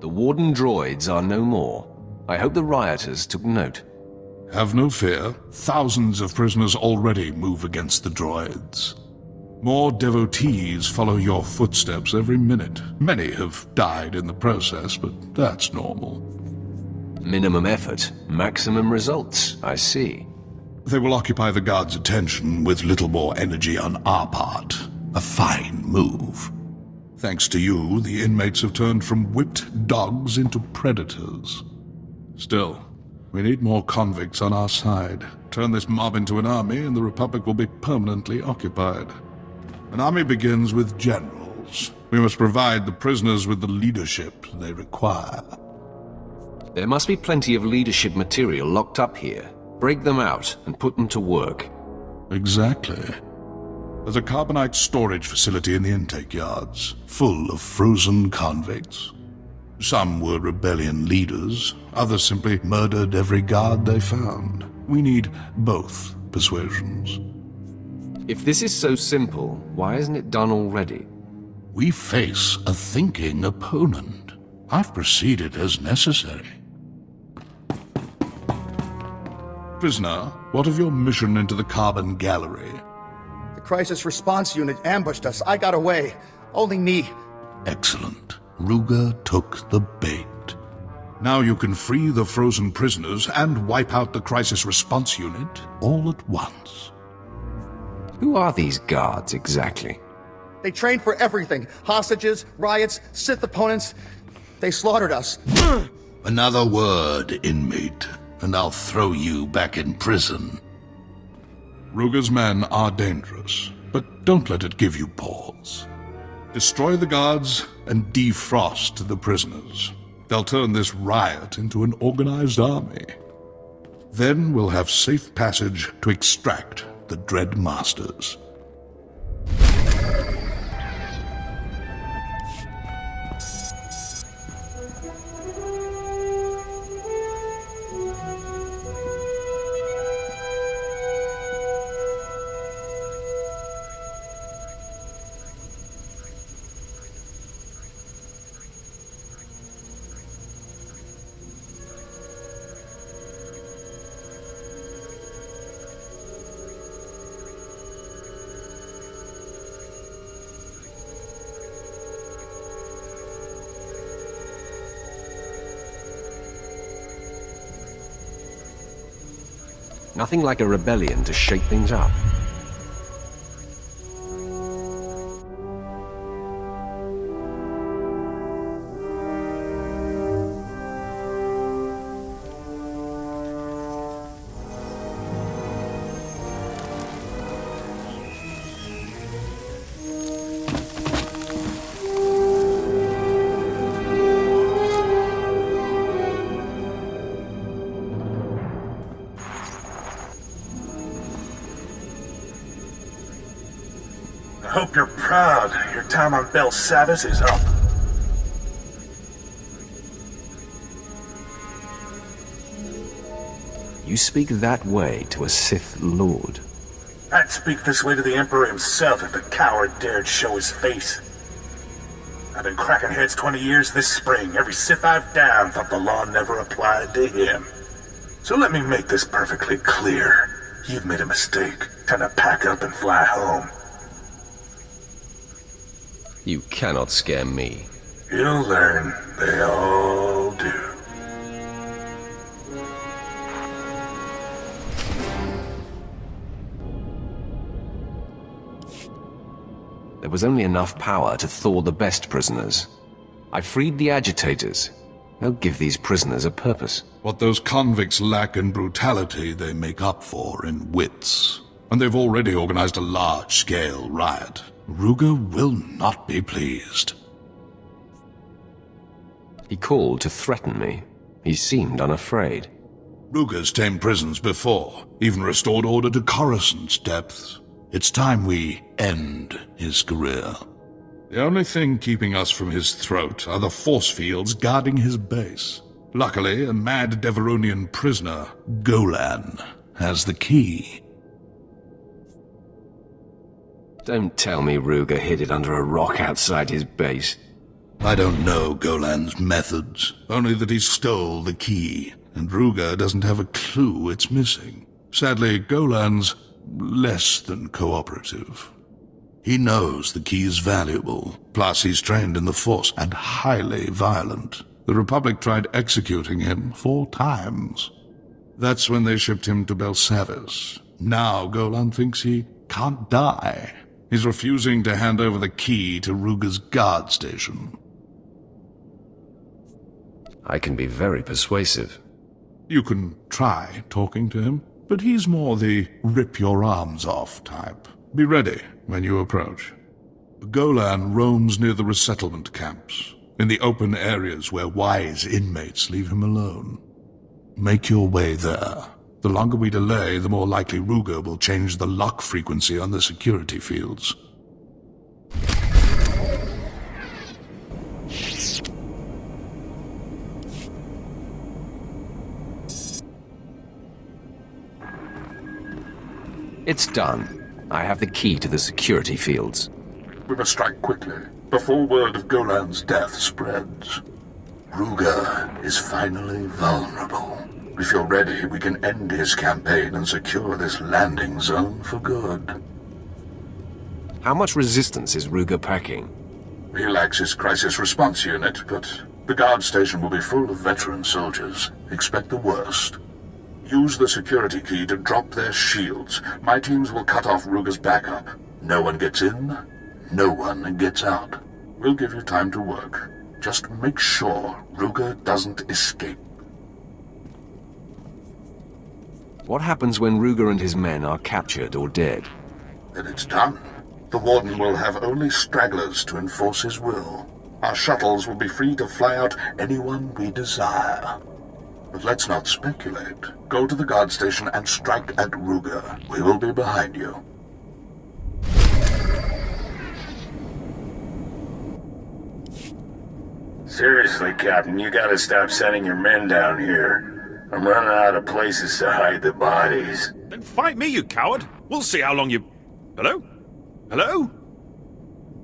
The Warden droids are no more. I hope the rioters took note. Have no fear. Thousands of prisoners already move against the droids. More devotees follow your footsteps every minute. Many have died in the process, but that's normal. Minimum effort, maximum results, I see. They will occupy the guards' attention with little more energy on our part. A fine move. Thanks to you, the inmates have turned from whipped dogs into predators. Still, we need more convicts on our side. Turn this mob into an army and the Republic will be permanently occupied. An army begins with generals. We must provide the prisoners with the leadership they require. There must be plenty of leadership material locked up here. Break them out and put them to work. Exactly. There's a carbonite storage facility in the intake yards, full of frozen convicts. Some were rebellion leaders, others simply murdered every guard they found. We need both persuasions. If this is so simple, why isn't it done already? We face a thinking opponent. I've proceeded as necessary. Prisoner, what of your mission into the Carbon Gallery? The crisis response unit ambushed us. I got away. Only me. Excellent. Ruger took the bait. Now you can free the frozen prisoners and wipe out the crisis response unit all at once. Who are these guards exactly? They trained for everything. Hostages, riots, Sith opponents. They slaughtered us. Another word, inmate, and I'll throw you back in prison. Ruger's men are dangerous, but don't let it give you pause. Destroy the guards and defrost the prisoners. They'll turn this riot into an organized army. Then we'll have safe passage to extract the Dread Masters. Nothing like a rebellion to shake things up. I hope you're proud. Your time on Belsavis is up. You speak that way to a Sith Lord. I'd speak this way to the Emperor himself if the coward dared show his face. I've been cracking heads 20 years this spring. Every Sith I've downed thought the law never applied to him. So let me make this perfectly clear. You've made a mistake. Time to pack up and fly home. You cannot scare me. You'll learn. They all do. There was only enough power to thaw the best prisoners. I freed the agitators. They'll give these prisoners a purpose. What those convicts lack in brutality, they make up for in wits. And they've already organized a large-scale riot. Ruger will not be pleased. He called to threaten me. He seemed unafraid. Ruger's tamed prisons before, even restored order to Coruscant's depths. It's time we end his career. The only thing keeping us from his throat are the force fields guarding his base. Luckily, a mad Deveronian prisoner, Golan, has the key. Don't tell me Ruger hid it under a rock outside his base. I don't know Golan's methods, only that he stole the key, and Ruger doesn't have a clue it's missing. Sadly, Golan's less than cooperative. He knows the key is valuable, plus he's trained in the Force and highly violent. The Republic tried executing him 4 times. That's when they shipped him to Belsavis. Now Golan thinks he can't die. He's refusing to hand over the key to Ruger's guard station. I can be very persuasive. You can try talking to him, but he's more the rip-your-arms-off type. Be ready when you approach. Golan roams near the resettlement camps, in the open areas where wise inmates leave him alone. Make your way there. The longer we delay, the more likely Ruger will change the lock frequency on the security fields. It's done. I have the key to the security fields. We must strike quickly, before word of Golan's death spreads. Ruger is finally vulnerable. If you're ready, we can end his campaign and secure this landing zone for good. How much resistance is Ruger packing? He lacks his crisis response unit, but the guard station will be full of veteran soldiers. Expect the worst. Use the security key to drop their shields. My teams will cut off Ruger's backup. No one gets in, no one gets out. We'll give you time to work. Just make sure Ruger doesn't escape. What happens when Ruger and his men are captured or dead? Then it's done. The Warden will have only stragglers to enforce his will. Our shuttles will be free to fly out anyone we desire. But let's not speculate. Go to the guard station and strike at Ruger. We will be behind you. Seriously, Captain, you gotta stop sending your men down here. I'm running out of places to hide the bodies. Then fight me, you coward! We'll see how long you... Hello? Hello?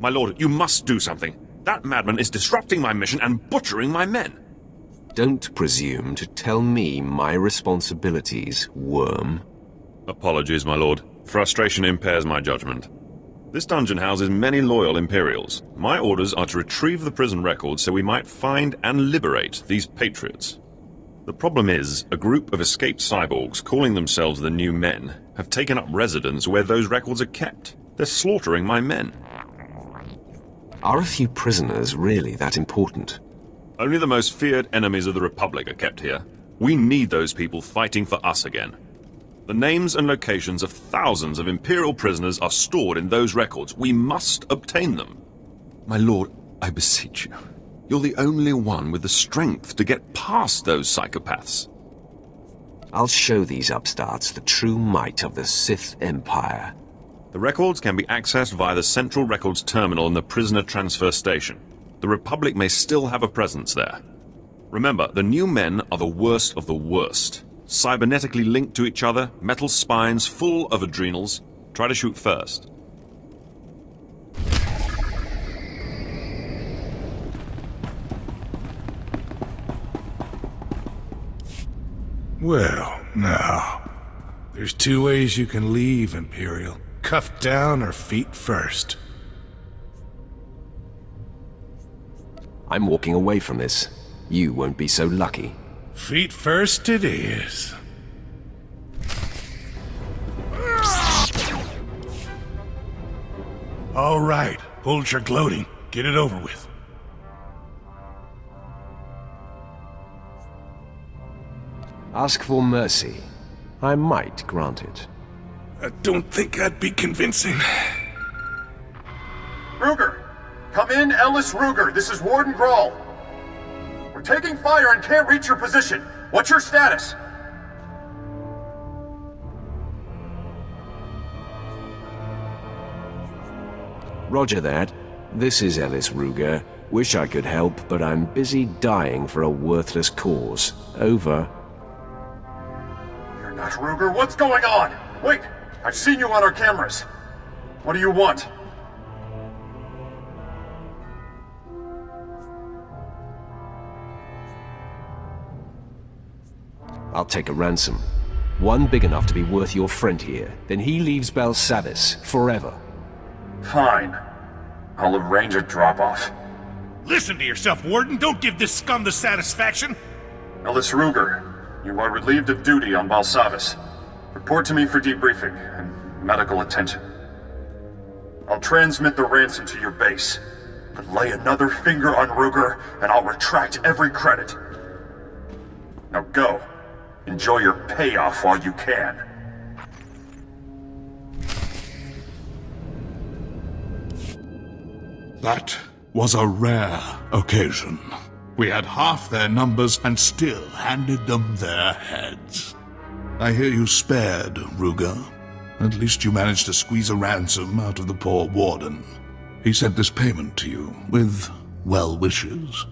My lord, you must do something. That madman is disrupting my mission and butchering my men. Don't presume to tell me my responsibilities, worm. Apologies, my lord. Frustration impairs my judgment. This dungeon houses many loyal Imperials. My orders are to retrieve the prison records so we might find and liberate these patriots. The problem is, a group of escaped cyborgs calling themselves the New Men have taken up residence where those records are kept. They're slaughtering my men. Are a few prisoners really that important? Only the most feared enemies of the Republic are kept here. We need those people fighting for us again. The names and locations of thousands of Imperial prisoners are stored in those records. We must obtain them. My lord, I beseech you. You're the only one with the strength to get past those psychopaths. I'll show these upstarts the true might of the Sith Empire. The records can be accessed via the Central Records Terminal in the Prisoner Transfer Station. The Republic may still have a presence there. Remember, the New Men are the worst of the worst. Cybernetically linked to each other, metal spines full of adrenals. Try to shoot first. Well, now, there's 2 ways you can leave, Imperial. Cuffed down or feet first. I'm walking away from this. You won't be so lucky. Feet first it is. All right, hold your gloating. Get it over with. Ask for mercy. I might grant it. I don't think I'd be convincing. Ruger! Come in, Ellis Ruger. This is Warden Grawl. We're taking fire and can't reach your position. What's your status? Roger that. This is Ellis Ruger. Wish I could help, but I'm busy dying for a worthless cause. Over. You're not Ruger. What's going on? Wait! I've seen you on our cameras. What do you want? I'll take a ransom. One big enough to be worth your friend here. Then he leaves Belsavis forever. Fine. I'll arrange a drop-off. Listen to yourself, Warden. Don't give this scum the satisfaction. Ellis Ruger, you are relieved of duty on Belsavis. Report to me for debriefing and medical attention. I'll transmit the ransom to your base. But lay another finger on Ruger, and I'll retract every credit. Now go. Enjoy your payoff while you can. That was a rare occasion. We had half their numbers and still handed them their heads. I hear you spared, Ruger. At least you managed to squeeze a ransom out of the poor warden. He sent this payment to you, with well wishes.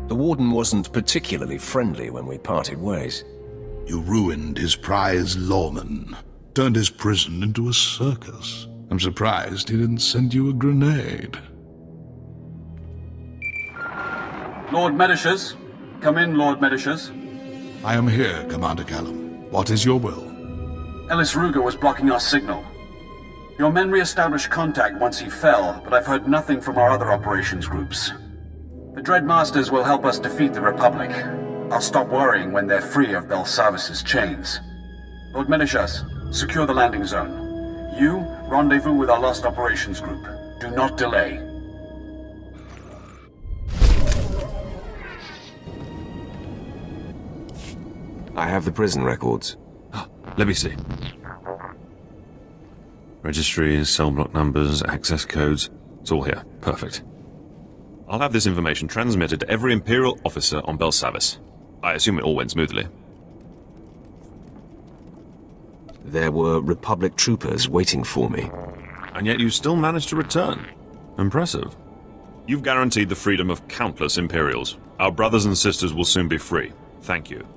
The warden wasn't particularly friendly when we parted ways. You ruined his prize lawman, turned his prison into a circus. I'm surprised he didn't send you a grenade. Lord Medicius. Come in, Lord Medicius. I am here, Commander Callum. What is your will? Ellis Ruger was blocking our signal. Your men re-established contact once he fell, but I've heard nothing from our other operations groups. The Dread Masters will help us defeat the Republic. I'll stop worrying when they're free of Belsavis' chains. Lord Medicius, secure the landing zone. You, rendezvous with our lost operations group. Do not delay. I have the prison records. Let me see. Registries, cell block numbers, access codes. It's all here. Perfect. I'll have this information transmitted to every Imperial officer on Belsavis. I assume it all went smoothly. There were Republic troopers waiting for me. And yet you still managed to return. Impressive. You've guaranteed the freedom of countless Imperials. Our brothers and sisters will soon be free. Thank you.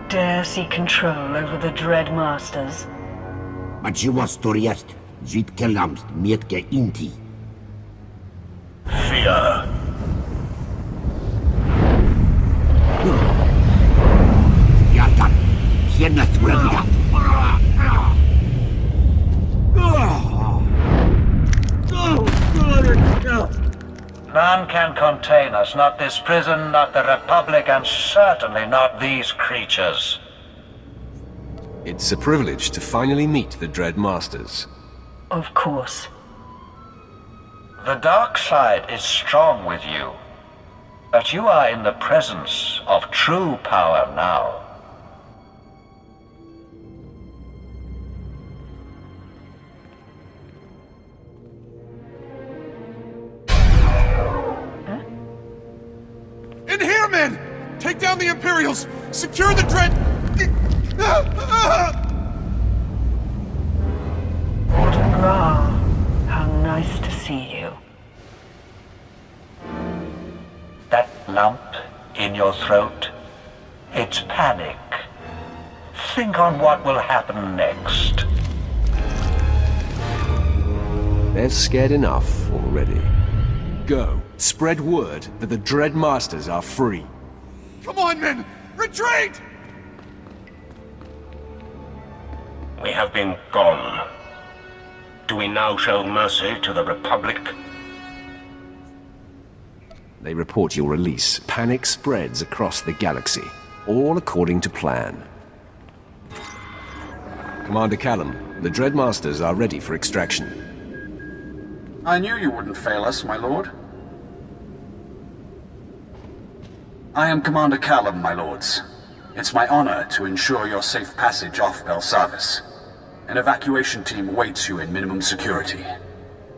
Dare seek control over the Dread Masters? Maar je was door eerst, ziet gelamst met ge inti. Fear. Ja dan, je net wel dat. None can contain us, not this prison, not the Republic, and certainly not these creatures. It's a privilege to finally meet the Dread Masters. Of course. The dark side is strong with you, but you are in the presence of true power now. In here, men! Take down the Imperials! Secure the Dread... Warden Graal, how nice to see you. That lump in your throat, it's panic. Think on what will happen next. They're scared enough already. Go. Spread word that the Dread Masters are free. Come on, men! Retreat! We have been gone. Do we now show mercy to the Republic? They report your release. Panic spreads across the galaxy, all according to plan. Commander Callum, the Dread Masters are ready for extraction. I knew you wouldn't fail us, my lord. I am Commander Callum, my lords. It's my honor to ensure your safe passage off Belsavis. An evacuation team awaits you in minimum security.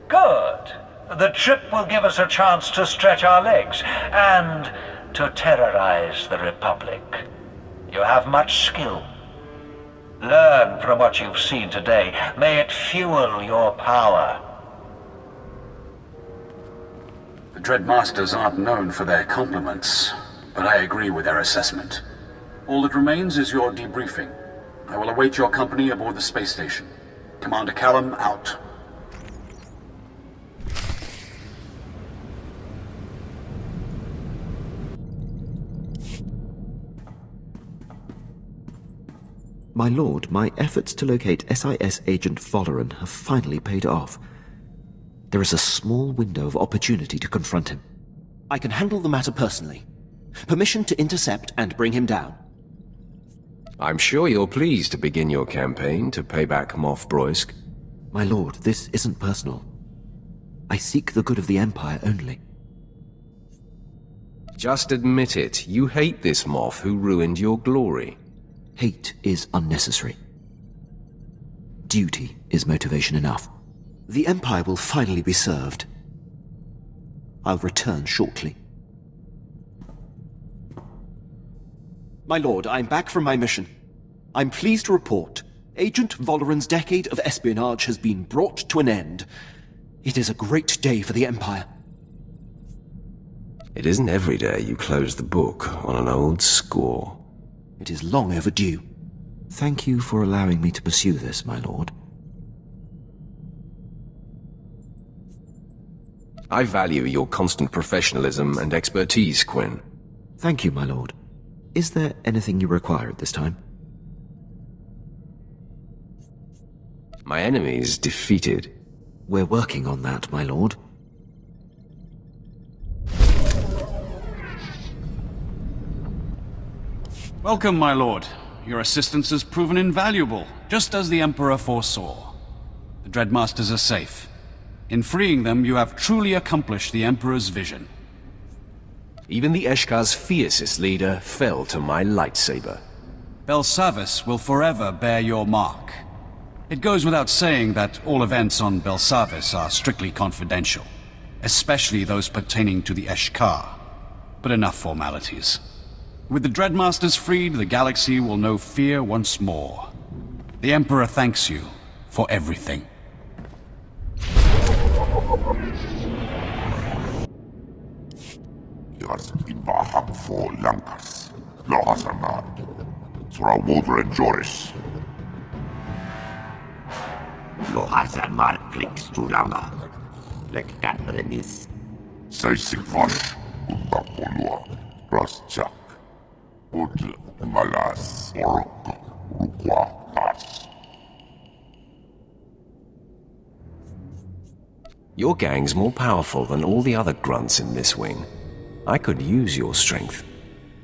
Good. The trip will give us a chance to stretch our legs and to terrorize the Republic. You have much skill. Learn from what you've seen today. May it fuel your power. The Dreadmasters aren't known for their compliments, but I agree with their assessment. All that remains is your debriefing. I will await your company aboard the space station. Commander Callum, out. My lord, my efforts to locate SIS Agent Volleren have finally paid off. There is a small window of opportunity to confront him. I can handle the matter personally. Permission to intercept and bring him down. I'm sure you're pleased to begin your campaign to pay back Moff Broisk. My lord, this isn't personal. I seek the good of the Empire only. Just admit it. You hate this Moff who ruined your glory. Hate is unnecessary. Duty is motivation enough. The Empire will finally be served. I'll return shortly. My lord, I'm back from my mission. I'm pleased to report Agent Volleren's decade of espionage has been brought to an end. It is a great day for the Empire. It isn't every day you close the book on an old score. It is long overdue. Thank you for allowing me to pursue this, my lord. I value your constant professionalism and expertise, Quinn. Thank you, my lord. Is there anything you require at this time? My enemy's defeated. We're working on that, my lord. Welcome, my lord. Your assistance has proven invaluable, just as the Emperor foresaw. The Dreadmasters are safe. In freeing them, you have truly accomplished the Emperor's vision. Even the Eshkar's fiercest leader fell to my lightsaber. Belsavis will forever bear your mark. It goes without saying that all events on Belsavis are strictly confidential, especially those pertaining to the Eshkar. But enough formalities. With the Dreadmasters freed, the galaxy will know fear once more. The Emperor thanks you for everything. Your gang's more powerful than all the other grunts in this wing. I could use your strength.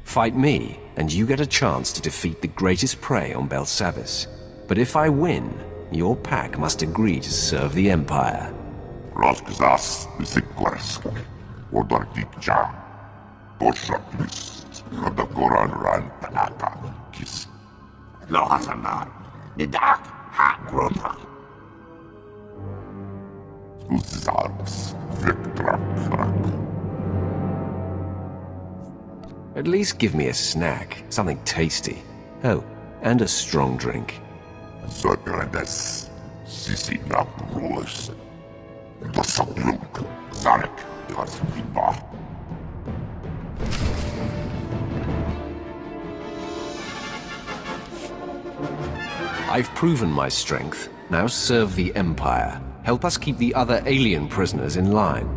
Fight me, and you get a chance to defeat the greatest prey on Belsavis. But if I win, your pack must agree to serve the Empire. At least give me a snack, something tasty. Oh, and a strong drink. I've proven my strength. Now serve the Empire. Help us keep the other alien prisoners in line.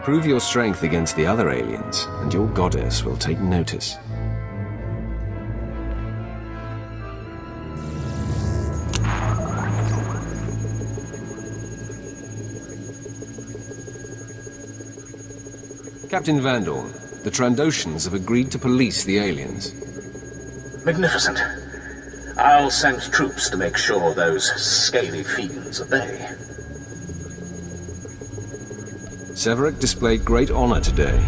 Prove your strength against the other aliens, and your goddess will take notice. Captain Van Dorn, the Trandoshans have agreed to police the aliens. Magnificent. I'll send troops to make sure those scaly fiends obey. Severick displayed great honor today.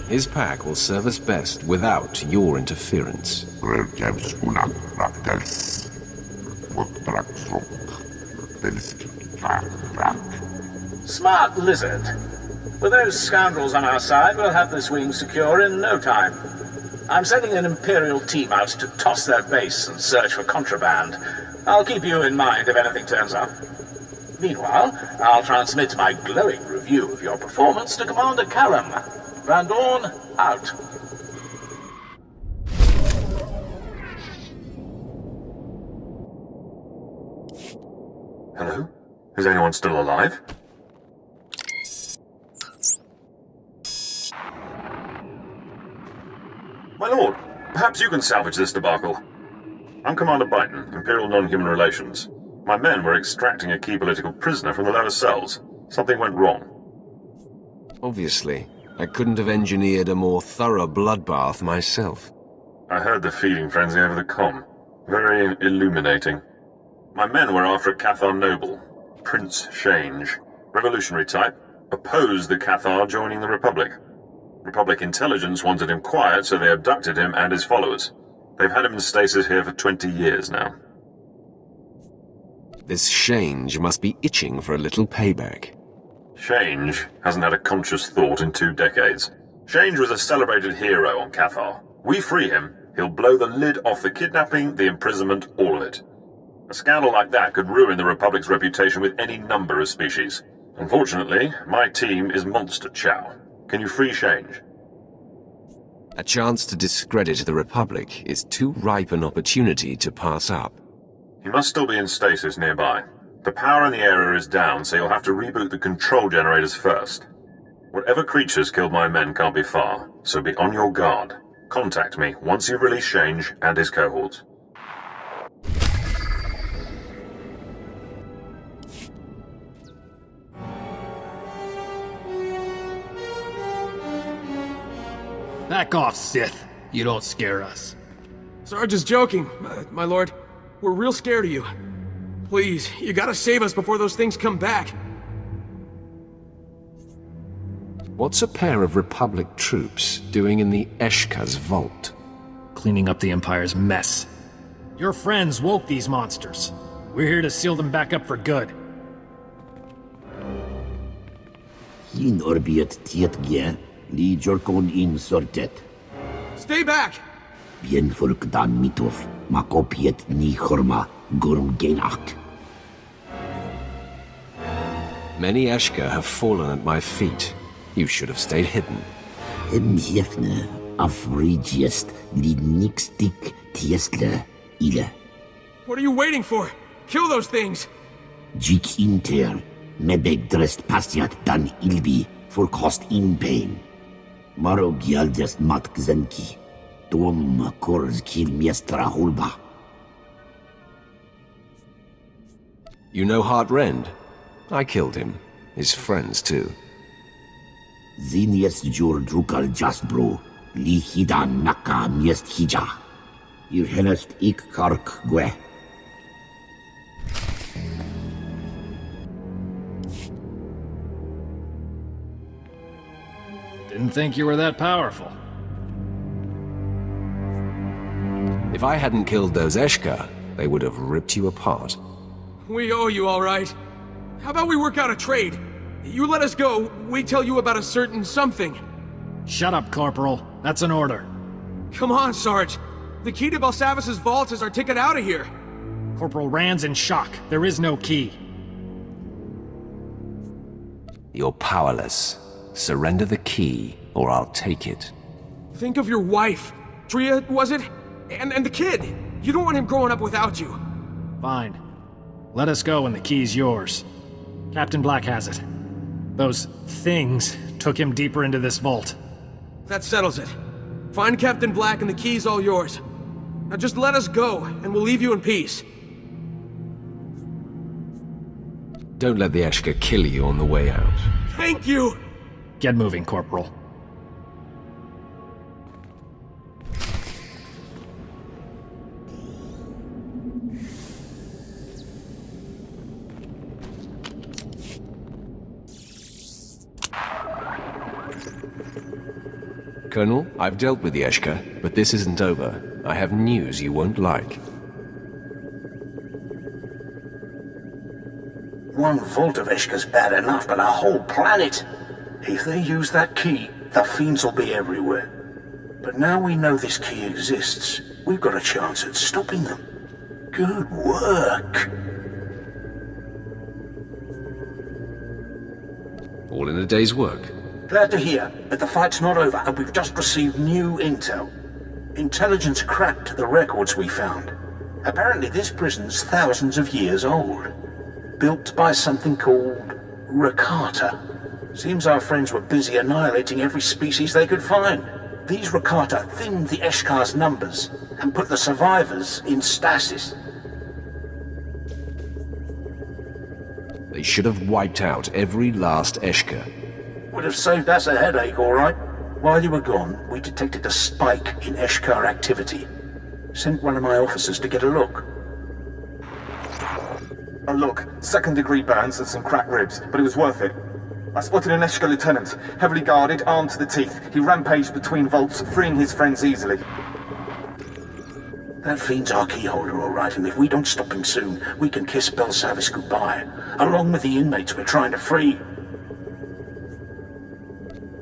His pack will serve us best without your interference. Smart lizard. With those scoundrels on our side, we'll have this wing secure in no time. I'm sending an Imperial team out to toss their base and search for contraband. I'll keep you in mind if anything turns up. Meanwhile, I'll transmit my glowing review of your performance to Commander Callum. Van Dorn, out. Hello? Is anyone still alive? My lord, perhaps you can salvage this debacle. I'm Commander Byton, Imperial Non-Human Relations. My men were extracting a key political prisoner from the lower cells. Something went wrong. Obviously, I couldn't have engineered a more thorough bloodbath myself. I heard the feeding frenzy over the comm. Very illuminating. My men were after a Cathar noble, Prince Shange. Revolutionary type, opposed the Cathar joining the Republic. Republic intelligence wanted him quiet, so they abducted him and his followers. They've had him in stasis here for 20 years now. This Shange must be itching for a little payback. Shange hasn't had a conscious thought in 2 decades. Shange was a celebrated hero on Cathar. We free him, he'll blow the lid off the kidnapping, the imprisonment, all of it. A scandal like that could ruin the Republic's reputation with any number of species. Unfortunately, my team is monster chow. Can you free Shange? A chance to discredit the Republic is too ripe an opportunity to pass up. He must still be in stasis nearby. The power in the area is down, so you'll have to reboot the control generators first. Whatever creatures killed my men can't be far, so be on your guard. Contact me once you've released Shange and his cohorts. Back off, Sith. You don't scare us. Sarge is joking, my lord. We're real scared of you. Please, you gotta save us before those things come back. What's a pair of Republic troops doing in the Eshka's vault? Cleaning up the Empire's mess. Your friends woke these monsters. We're here to seal them back up for good. Hin orbiet tietge, li jorkon in sortet. Stay back! Bien furkdan mitov, makopiet ni horma, gurm genacht. Many Eshka have fallen at my feet. You should have stayed hidden. Hefne, afrigiest, li nixtik tiestle, ile. What are you waiting for? Kill those things! Jik inter, medeg drest pasiat dan ilbi, for cost in pain. Maro gialdest mat gzenki. Tom kors kil miestra hulba. You know Hart Rend? I killed him. His friends, too. Zinies jur drukal jasbro, li hida naka miest hija. Ir helest ik kark gwe. Didn't think you were that powerful. If I hadn't killed those Eshka, they would have ripped you apart. We owe you, all right. How about we work out a trade? You let us go, we tell you about a certain something. Shut up, Corporal. That's an order. Come on, Sarge. The key to Belsavis' vault is our ticket out of here. Corporal Rand's in shock. There is no key. You're powerless. Surrender the key, or I'll take it. Think of your wife. Tria, was it? And the kid. You don't want him growing up without you. Fine. Let us go and the key's yours. Captain Black has it. Those things took him deeper into this vault. That settles it. Find Captain Black and the key's all yours. Now just let us go, and we'll leave you in peace. Don't let the Eshka kill you on the way out. Thank you! Get moving, Corporal. Colonel, I've dealt with the Eshka, but this isn't over. I have news you won't like. One vault of Eshka's bad enough, but a whole planet. If they use that key, the fiends will be everywhere. But now we know this key exists, we've got a chance at stopping them. Good work. All in a day's work. Glad to hear, but the fight's not over, and we've just received new intel. Intelligence cracked the records we found. Apparently this prison's thousands of years old. Built by something called Rakata. Seems our friends were busy annihilating every species they could find. These Rakata thinned the Eshkar's numbers and put the survivors in stasis. They should have wiped out every last Eshka. Would have saved us a headache, all right. While you were gone, we detected a spike in Eshkar activity. Sent one of my officers to get a look. Oh look, second-degree burns and some cracked ribs, but it was worth it. I spotted an Eshka lieutenant, heavily guarded, armed to the teeth. He rampaged between vaults, freeing his friends easily. That fiend's our keyholder, all right, and if we don't stop him soon, we can kiss Belsavis goodbye, along with the inmates we're trying to free.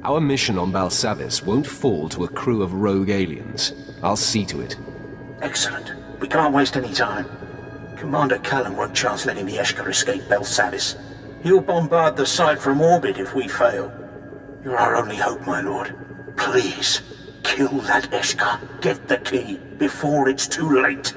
Our mission on Belsavis won't fall to a crew of rogue aliens. I'll see to it. Excellent. We can't waste any time. Commander Callum won't chance letting the Eshkar escape Belsavis. He'll bombard the site from orbit if we fail. You're our only hope, my lord. Please, kill that Eshkar. Get the key before it's too late.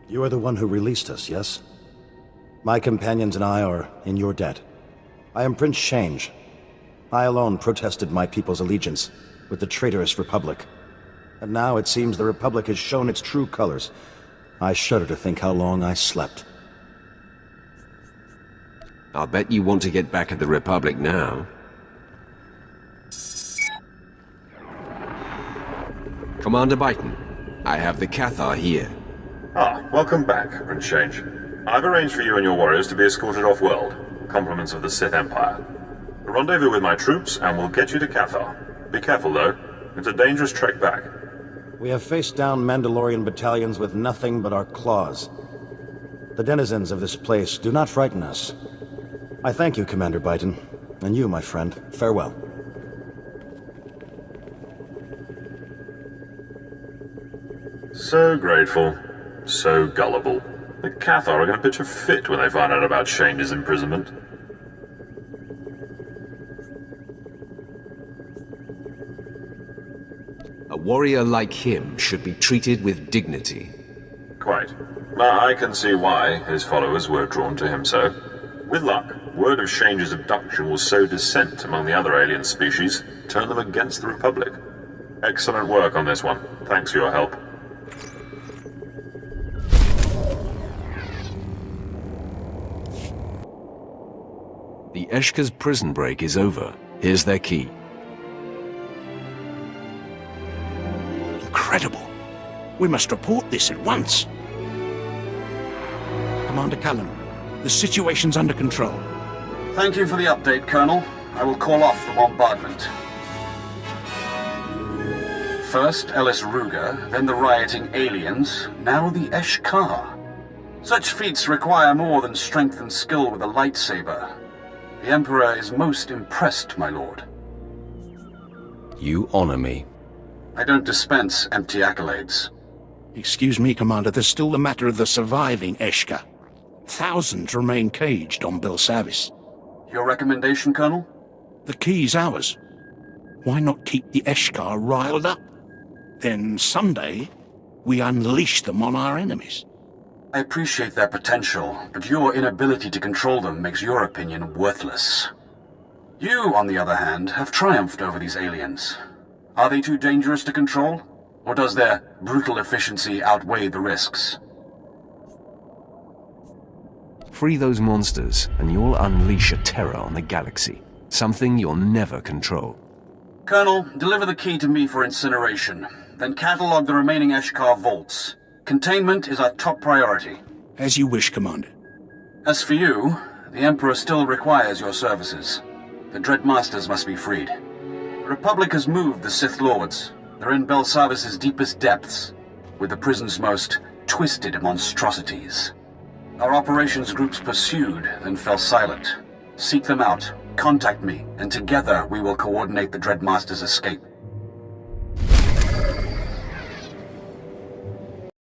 You are the one who released us, yes? My companions and I are in your debt. I am Prince Shange. I alone protested my people's allegiance with the traitorous Republic. And now it seems the Republic has shown its true colors. I shudder to think how long I slept. I'll bet you want to get back at the Republic now. Commander Byton, I have the Cathar here. Ah, welcome back, Prince Shange. I've arranged for you and your warriors to be escorted off-world. Compliments of the Sith Empire. Rendezvous with my troops, and we'll get you to Cathar. Be careful, though. It's a dangerous trek back. We have faced down Mandalorian battalions with nothing but our claws. The denizens of this place do not frighten us. I thank you, Commander Byton. And you, my friend, farewell. So grateful. So gullible. The Cathar are going to pitch a fit when they find out about Shange's imprisonment. A warrior like him should be treated with dignity. Quite. I can see why his followers were drawn to him so. With luck, word of Shange's abduction will sow dissent among the other alien species, turn them against the Republic. Excellent work on this one. Thanks for your help. The Eshka's prison break is over. Here's their key. Incredible. We must report this at once. Commander Callum, the situation's under control. Thank you for the update, Colonel. I will call off the bombardment. First Ellis Ruger, then the rioting aliens, now the Eshkar. Such feats require more than strength and skill with a lightsaber. The Emperor is most impressed, my lord. You honor me. I don't dispense empty accolades. Excuse me, Commander, there's still the matter of the surviving Eshkar. Thousands remain caged on Belsavis. Your recommendation, Colonel? The key's ours. Why not keep the Eshkar riled up? Then someday, we unleash them on our enemies. I appreciate their potential, but your inability to control them makes your opinion worthless. You, on the other hand, have triumphed over these aliens. Are they too dangerous to control? Or does their brutal efficiency outweigh the risks? Free those monsters, and you'll unleash a terror on the galaxy. Something you'll never control. Colonel, deliver the key to me for incineration. Then catalog the remaining Eshkar vaults. Containment is our top priority. As you wish, Commander. As for you, the Emperor still requires your services. The Dread Masters must be freed. The Republic has moved the Sith Lords. They're in Belsavis' deepest depths, with the prison's most twisted monstrosities. Our operations groups pursued, then fell silent. Seek them out, contact me, and together we will coordinate the Dread Master's escape.